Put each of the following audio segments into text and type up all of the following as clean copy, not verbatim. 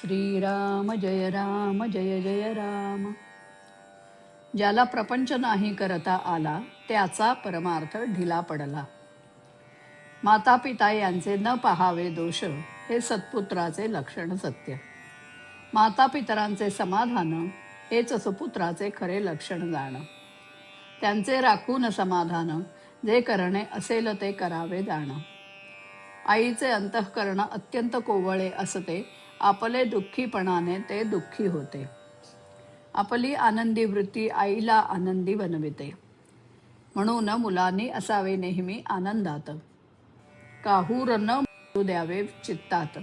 श्रीराम जय राम जय जय राम. ज्याला प्रपंच नाही करता आला त्याचा परमार्थ ढिला पडला. माता पिता यांचे न पाहावे दोष हे सत्पुत्राचे लक्षण सत्य. माता पितरांचे समाधान हेच सुपुत्राचे खरे लक्षण जाण. त्यांचे राखून समाधान जे करणे असेल ते करावे जाण. आईचे अंतःकरण अत्यंत कोवळे असते, आपले दुःखीपणाने ते दुःखी होते. आपली आनंदी वृत्ती आईला आनंदी बनविते. म्हणून मुलांनी असावे नेहमी आनंदात, काहूर न द्यावे चित्तात.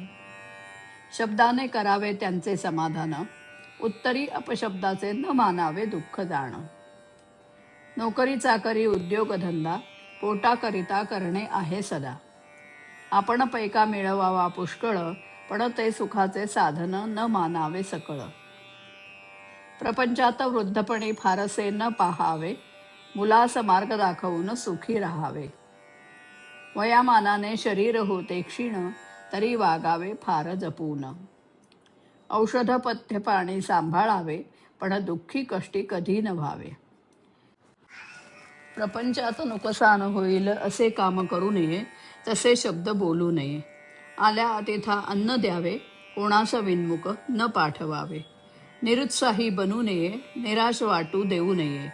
शब्दाने करावे त्यांचे समाधान, उत्तरी अपशब्दाचे न मानावे दुःख जाण. नोकरी चाकरी उद्योगधंदा पोटाकरिता करणे आहे सदा. आपण पैका मिळवावा पुष्कळ, पण ते सुखाचे साधन न मानावे सकळ. प्रपंचात वृद्धपणी फारसे न पाहावे, मुलास मार्ग दाखवून सुखी राहावे. वयामानाने शरीर होते क्षीण, तरी वागावे फार जपून. औषध पथ्य पाणी सांभाळावे, पण दुःखी कष्टी कधी न व्हावे. प्रपंचात नुकसान होईल असे काम करू नये, तसे शब्द बोलू नये. आल्या अतिथा अन्न द्यावे, कोणास विनमुख न पाठवावे. निरुत्साही बनू नये, निराश वाटू देऊ नये.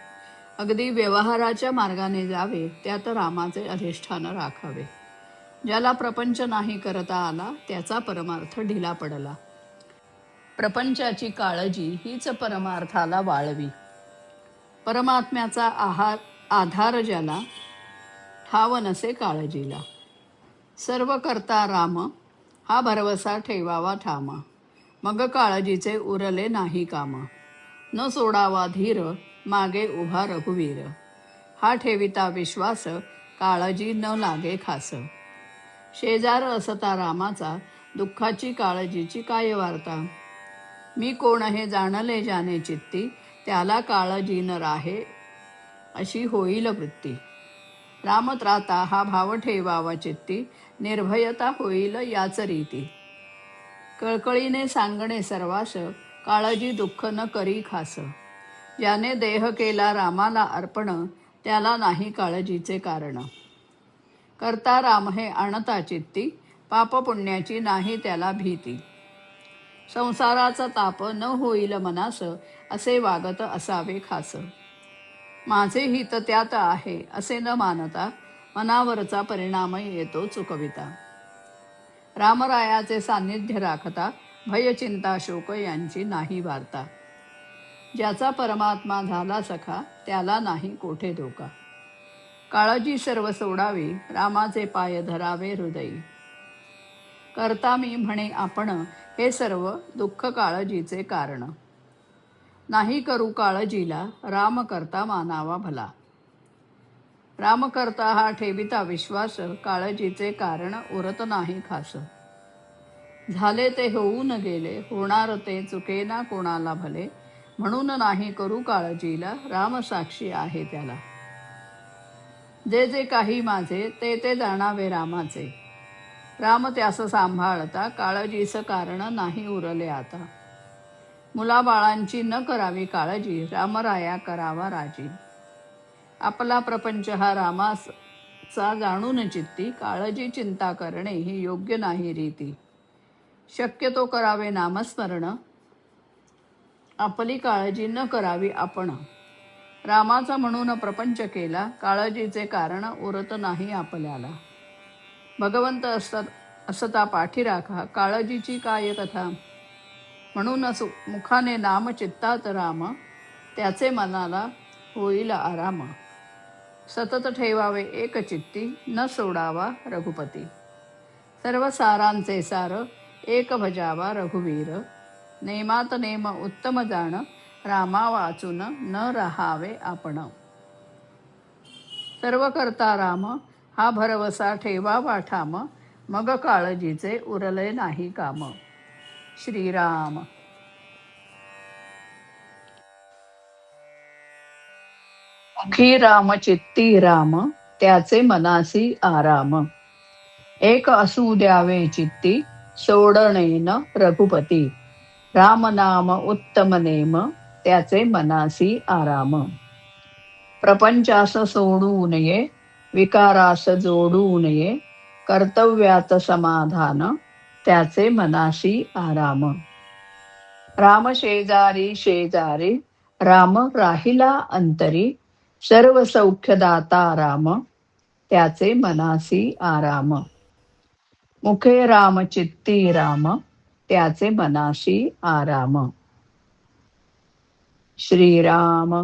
अगदी व्यवहाराच्या मार्गाने जावे, त्यात रामाचे अधिष्ठान राखावे. ज्याला प्रपंच नाही करता आला त्याचा परमार्थ ढिला पडला. प्रपंचाची काळजी हीच परमार्थाला वाळवी. परमात्म्याचा आधार ज्याला, ठाव नसे काळजीला. सर्व करता राम, हा भरवसा ठेवावा ठाम. मग काळजीचे उरले नाही काम. न सोडावा धीर, मागे उभा रघुवीर. हा ठेविता विश्वास, काळजी न लागे खास. शेजार असता रामाचा, दुःखाची काळजीची काय वार्ता. मी कोण हे जाणले ज्याने चित्ती, त्याला काळजी न राहे अशी होईल वृत्ती. रामत्राता हा भाव ठेवावा चित्ती, निर्भयता होईल याच रीती. कळकळीने सांगणे सर्वास, काळजी दुःख न करी खास. ज्याने देह केला रामाला अर्पण, त्याला नाही काळजीचे कारण. करता राम हे आणता चित्ती, पाप पुण्याची नाही त्याला भीती. संसाराचा ताप न होईल मनास, असे वागत असावे खास. माझे हित त्यात आहे असे न मानता, मनावरचा परिणाम येतो चुकविता. रामरायाचे सान्निध्य राखता, भय चिंता शोक यांची नाही वार्ता. ज्याचा परमात्मा झाला सखा, त्याला नाही कोठे धोका. काळजी सर्व सोडावी, रामाचे पाय धरावे हृदयी. करता मी म्हणे आपण, हे सर्व दुःख काळजीचे कारण. नाही करू काळजीला, राम करता मानावा भला. राम करता हा ठेविता विश्वास, काळजीचे कारण उरत नाही खास. झाले ते होऊन गेले, होणार ते चुकेना कोणाला भले. म्हणून नाही करू काळजीला, राम साक्षी आहे त्याला. जे जे काही माझे, ते ते जाणावे रामाचे. राम त्यास सांभाळता, काळजीस कारण नाही उरले आता. मुलाबाळांची न करावी काळजी, रामराया करावा राजी. आपला प्रपंच हा रामाचा जाणून चित्ती, काळजी चिंता करणे ही योग्य नाही रीती. शक्यतो करावे नामस्मरण, आपली काळजी न करावी आपण. रामाचा म्हणून प्रपंच केला, काळजीचे कारण उरत नाही आपल्याला. भगवंत असता पाठी राखा, काळजीची काय कथा. म्हणून मुखाने नाम चित्तात राम, त्याचे मनाला होईल आराम. सतत ठेवावे एक चित्ती, न सोडावा रघुपती. सर्व सारांचे सार, एक भजावा रघुवीर. नेमात नेम उत्तम जाण, रामा वाचून न राहावे आपण. सर्व करता राम, हा भरवसा ठेवावा ठाम. मग काळजीचे उरले नाही काम. श्रीराम. मुखी राम चित्ती राम, त्याचे मनासी आराम. एक असू द्यावे चित्ती, सोडणे न रघुपती. राम नाम उत्तम नेम, त्याचे मनासी आराम. प्रपंचास सोडू नये, विकारास जोडू नये, कर्तव्यात समाधान, त्याचे मनासी आराम. राम शेजारी शेजारी, राम राहिला अंतरी, सर्व सौख्यदाता राम, त्याचे मनासी आराम. मुखे राम चित्ती राम, त्याचे मनासी आराम. श्रीराम